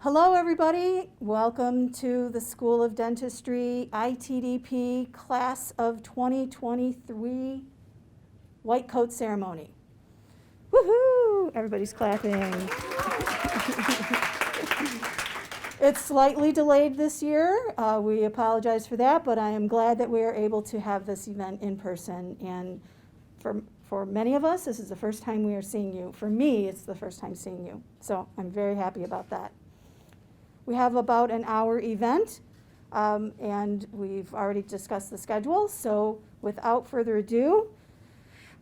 Hello everybody, welcome to the School of Dentistry ITDP Class of 2023 White Coat Ceremony. Woohoo! Everybody's clapping. It's slightly delayed this year. We apologize for that, but I am glad that we are able to have this event in person. And for many of us, this is the first time we are seeing you. For me, it's the first time seeing you. So I'm very happy about that. We have about an hour event, and we've already discussed the schedule. So without further ado,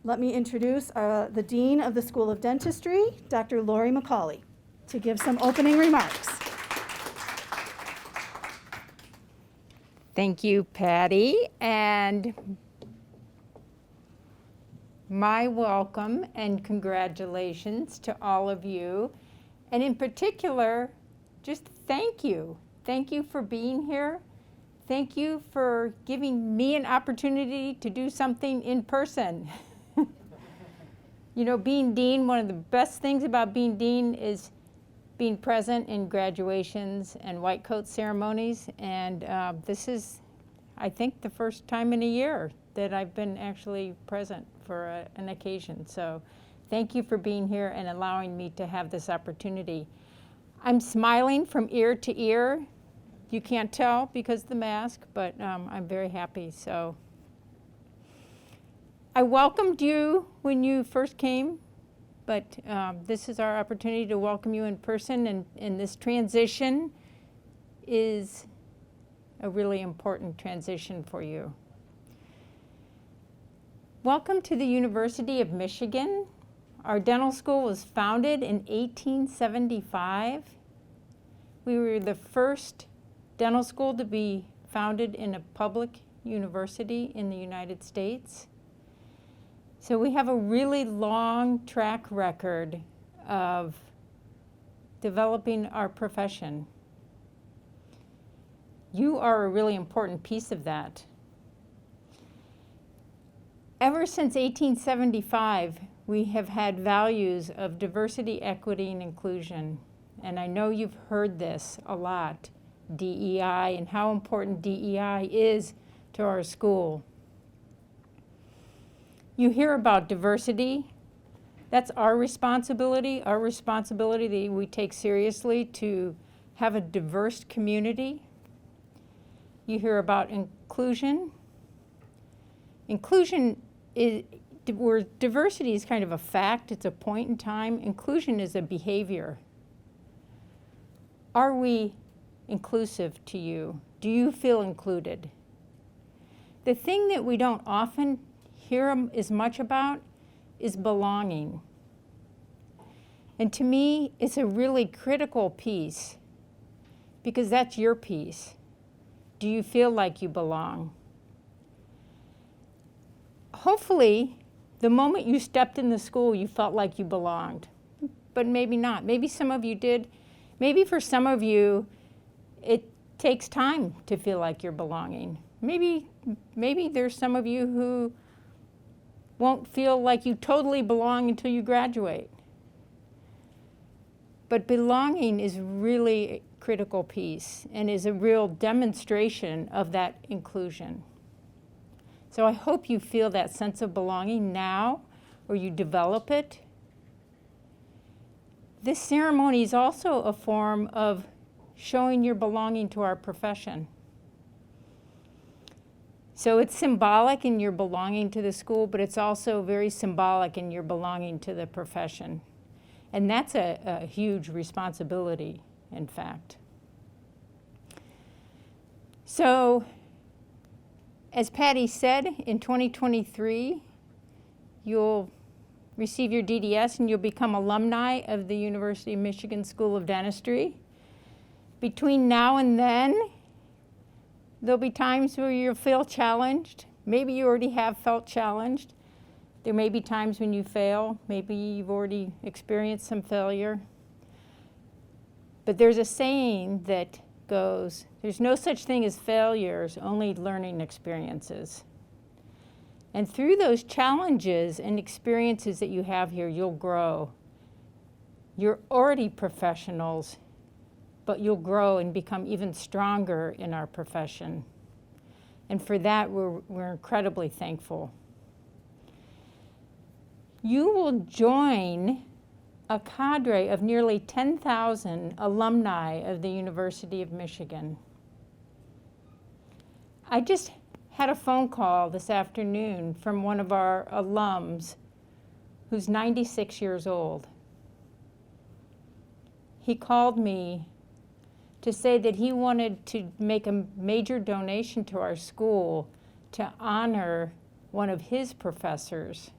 let me introduce the Dean of the School of Dentistry, Dr. Lori McCauley, to give some opening remarks. Thank you, Patty, and my welcome and congratulations to all of you, and in particular, just thank you. Thank you for being here. Thank you for giving me an opportunity to do something in person. You know, being dean, one of the best things about being dean is being present in graduations and white coat ceremonies. And this is, I think, the first time in a year that I've been actually present for an occasion. So thank you for being here and allowing me to have this opportunity. I'm smiling from ear to ear. You can't tell because of the mask, but I'm very happy. So I welcomed you when you first came, but this is our opportunity to welcome you in person, and this transition is a really important transition for you. Welcome to the University of Michigan. Our dental school was founded in 1875. We were the first dental school to be founded in a public university in the United States. So we have a really long track record of developing our profession. You are a really important piece of that. Ever since 1875, we have had values of diversity, equity, and inclusion. And I know you've heard this a lot, DEI, and how important DEI is to our school. You hear about diversity. That's our responsibility that we take seriously to have a diverse community. You hear about inclusion. Inclusion is, where diversity is kind of a fact, it's a point in time. Inclusion is a behavior. Are we inclusive to you? Do you feel included? The thing that we don't often hear as much about is belonging. And to me, it's a really critical piece because that's your piece. Do you feel like you belong? Hopefully, the moment you stepped in the school, you felt like you belonged, but maybe not. Maybe some of you did. Maybe for some of you, it takes time to feel like you're belonging. Maybe there's some of you who won't feel like you totally belong until you graduate. But belonging is really a critical piece and is a real demonstration of that inclusion. So I hope you feel that sense of belonging now, or you develop it. This ceremony is also a form of showing your belonging to our profession. So it's symbolic in your belonging to the school, but it's also very symbolic in your belonging to the profession. And that's a huge responsibility, in fact. So, as Patty said, in 2023, you'll receive your DDS and you'll become alumni of the University of Michigan School of Dentistry. Between now and then, there'll be times where you'll feel challenged. Maybe you already have felt challenged. There may be times when you fail. Maybe you've already experienced some failure. But there's a saying that goes, there's no such thing as failures, only learning experiences. And through those challenges and experiences that you have here, you'll grow. You're already professionals. but you'll grow and become even stronger in our profession. And for that, we're incredibly thankful. You will join a cadre of nearly 10,000 alumni of the University of Michigan. I just had a phone call this afternoon from one of our alums who's 96 years old. He called me to say that he wanted to make a major donation to our school to honor one of his professors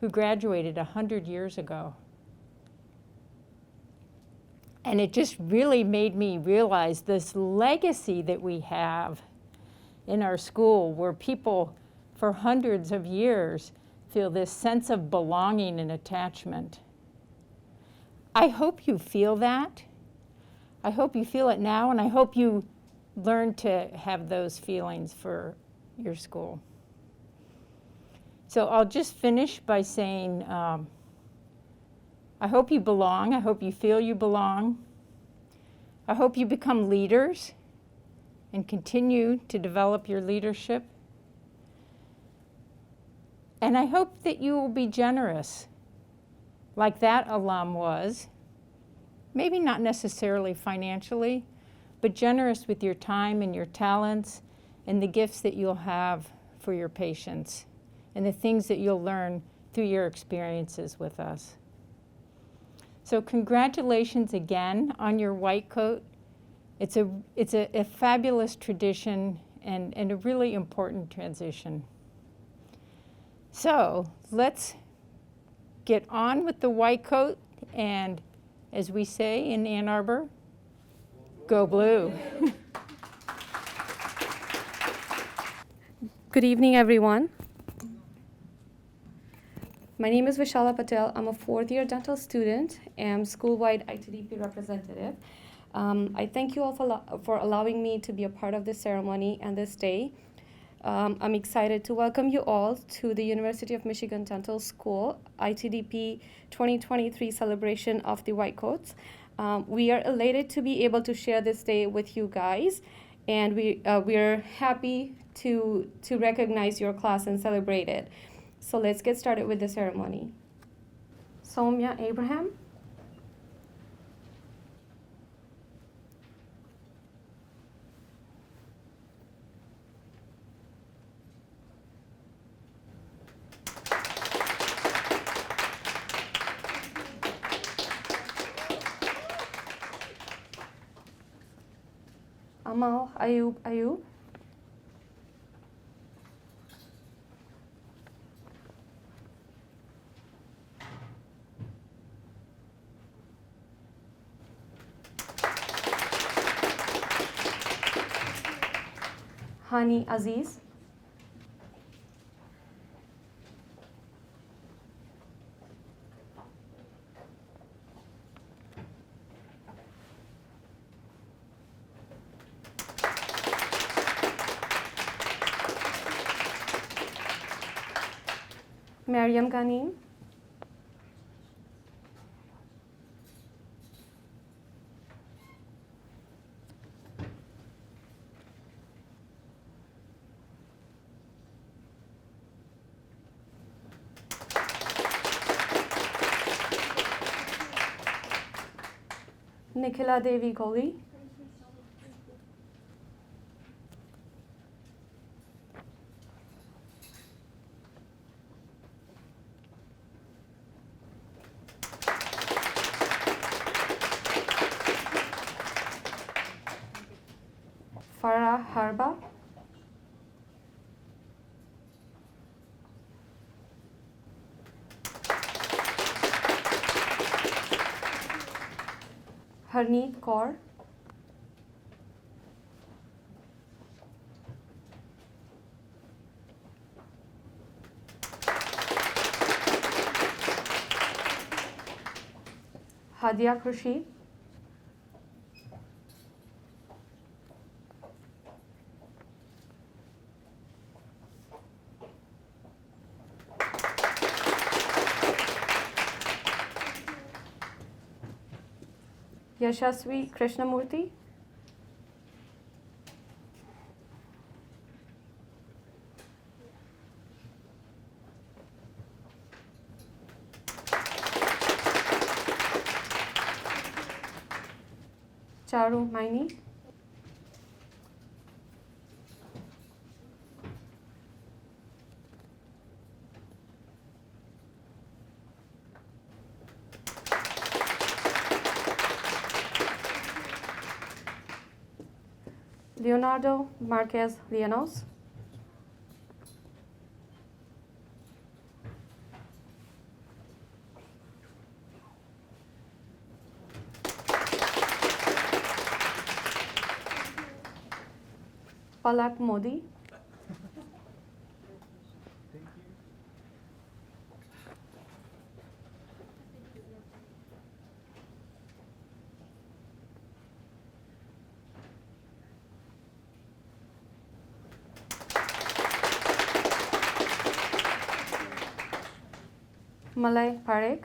who graduated 100 years ago. And it just really made me realize this legacy that we have in our school, where people for hundreds of years feel this sense of belonging and attachment. I hope you feel that. I hope you feel it now, and I hope you learn to have those feelings for your school. So I'll just finish by saying, I hope you belong. I hope you feel you belong. I hope you become leaders and continue to develop your leadership. And I hope that you will be generous, like that alum was. Maybe not necessarily financially, but generous with your time and your talents and the gifts that you'll have for your patients and the things that you'll learn through your experiences with us. So congratulations again on your white coat. It's a fabulous tradition and a really important transition. So let's get on with the white coat, and as we say in Ann Arbor, go blue. Good evening, everyone. My name is Vishala Patel. I'm a fourth-year dental student and school-wide ITDP representative. I thank you all for allowing me to be a part of this ceremony and this day. I'm excited to welcome you all to the University of Michigan Dental School ITDP 2023 celebration of the White Coats. We are elated to be able to share this day with you guys, and we're happy to recognize your class and celebrate it. So let's get started with the ceremony. Soumya Abraham. Amal Ayub. Hani Aziz. Maryam Ghanim. Nikhila Devi Kohli. Farah Harba. Harneet Kaur. Hadia Khurshid. Yashasvi Krishnamurthy. Charu Maini. Leonardo Marquez Llanos. Palak Modi. Malay Parekh.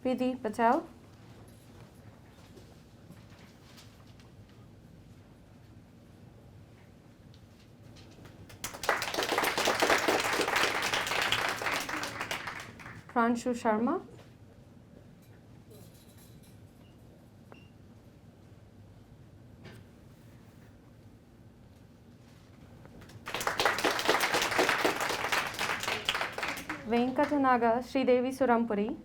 Vidhi Patel. Pranshu Sharma. Venkatanaga Sridevi Surampuri.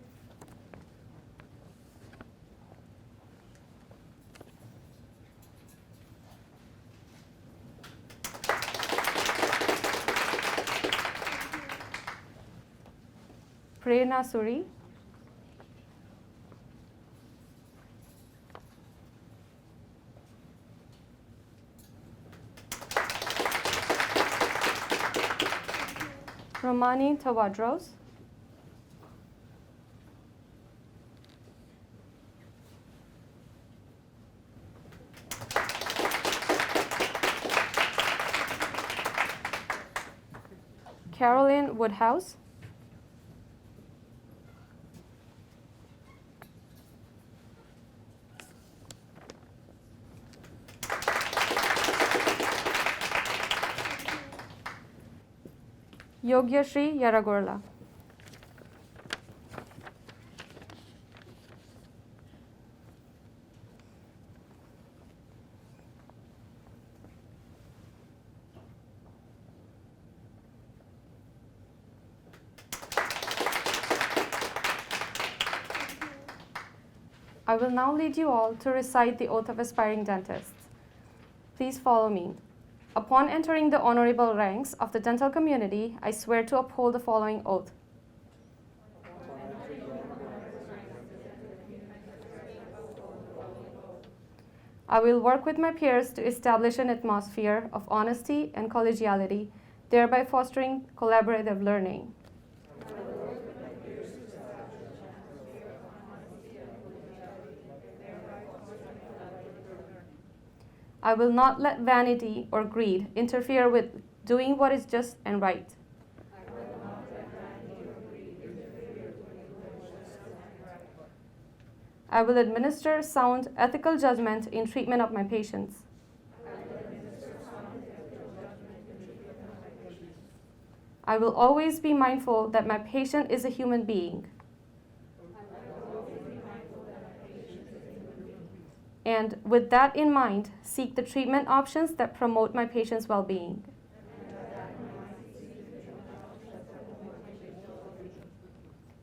Prerna Suri. Romani Tawadros. Caroline Woodhouse. Yogyashri Yaragorla. I will now lead you all to recite the oath of aspiring dentists. Please follow me. Upon entering the honorable ranks of the dental community, I swear to uphold the following oath. I will work with my peers to establish an atmosphere of honesty and collegiality, thereby fostering collaborative learning. I will not let vanity or greed interfere with doing what is just and right. I will administer sound ethical judgment in treatment of my patients. I will always be mindful that my patient is a human being. And with that in mind, seek the treatment options that promote my patient's well-being.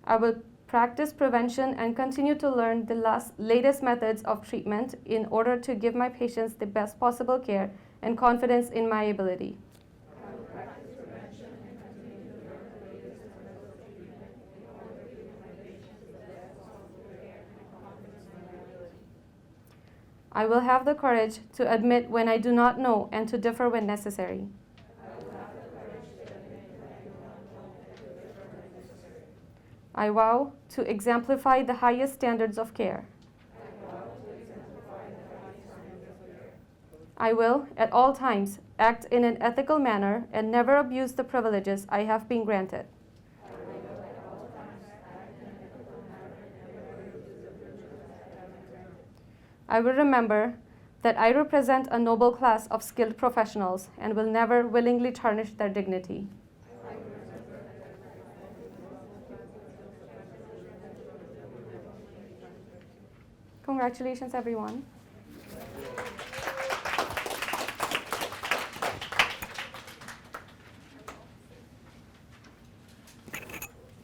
I will practice prevention and continue to learn the latest methods of treatment in order to give my patients the best possible care and confidence in my ability. I will have the courage to admit when I do not know and to differ when necessary. I vow to exemplify the highest standards of care. I will, at all times, act in an ethical manner and never abuse the privileges I have been granted. I will remember that I represent a noble class of skilled professionals and will never willingly tarnish their dignity. Congratulations, everyone.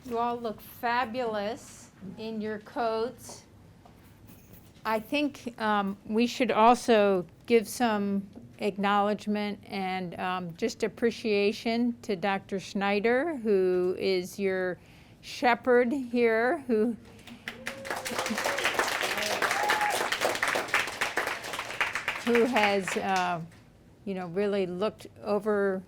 You all look fabulous in your coats. I think we should also give some acknowledgement and just appreciation to Dr. Schneider, who is your shepherd here, who has really looked over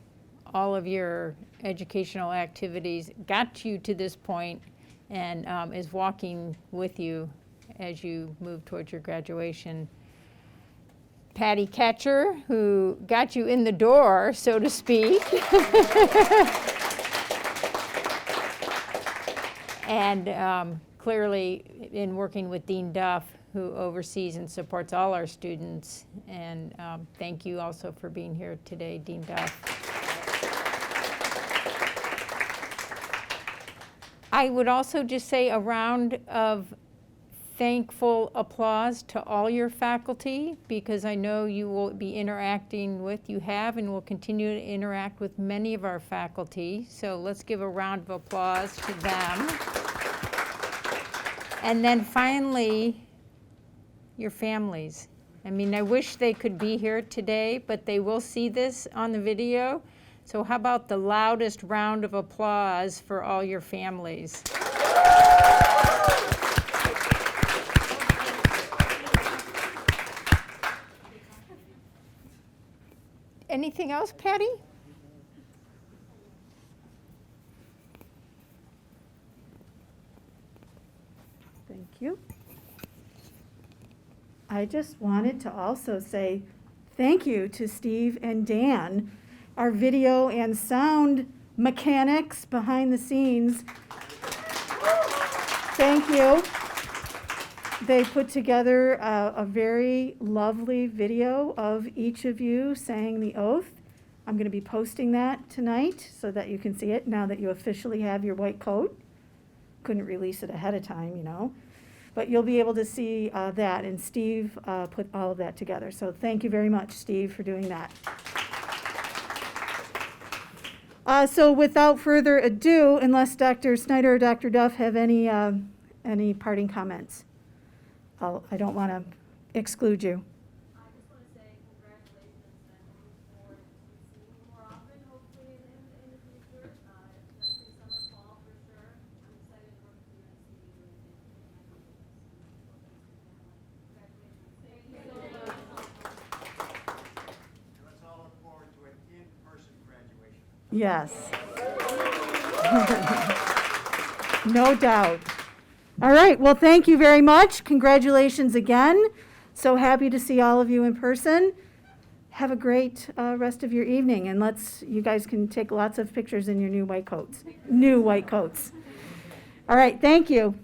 all of your educational activities, got you to this point, and is walking with you as you move towards your graduation. Patty Catcher, who got you in the door, so to speak. And clearly in working with Dean Duff, who oversees and supports all our students. And thank you also for being here today, Dean Duff. I would also just say a round of thankful applause to all your faculty, because I know you will be interacting with, you have and will continue to interact with many of our faculty. So let's give a round of applause to them. And then finally, your families. I mean, I wish they could be here today, but they will see this on the video. So how about the loudest round of applause for all your families? Anything else, Patty? Thank you. I just wanted to also say thank you to Steve and Dan, our video and sound mechanics behind the scenes. Thank you. They put together a very lovely video of each of you saying the oath. I'm going to be posting that tonight so that you can see it now that you officially have your white coat. Couldn't release it ahead of time, you know. But you'll be able to see that, and Steve put all of that together. So thank you very much, Steve, for doing that. So without further ado, unless Dr. Snyder or Dr. Duff have any parting comments, I don't want to exclude you. I just want to say congratulations and I look forward to seeing you more often, hopefully in the future. Definitely summer, fall for sure. I'm excited to work with you and see you in my congratulations. Thank you so much. Let's all look forward to an in-person graduation. Yes. No doubt. All right, well, thank you very much. Congratulations again. So happy to see all of you in person. Have a great rest of your evening, and you guys can take lots of pictures in your new white coats. New white coats. All right, thank you.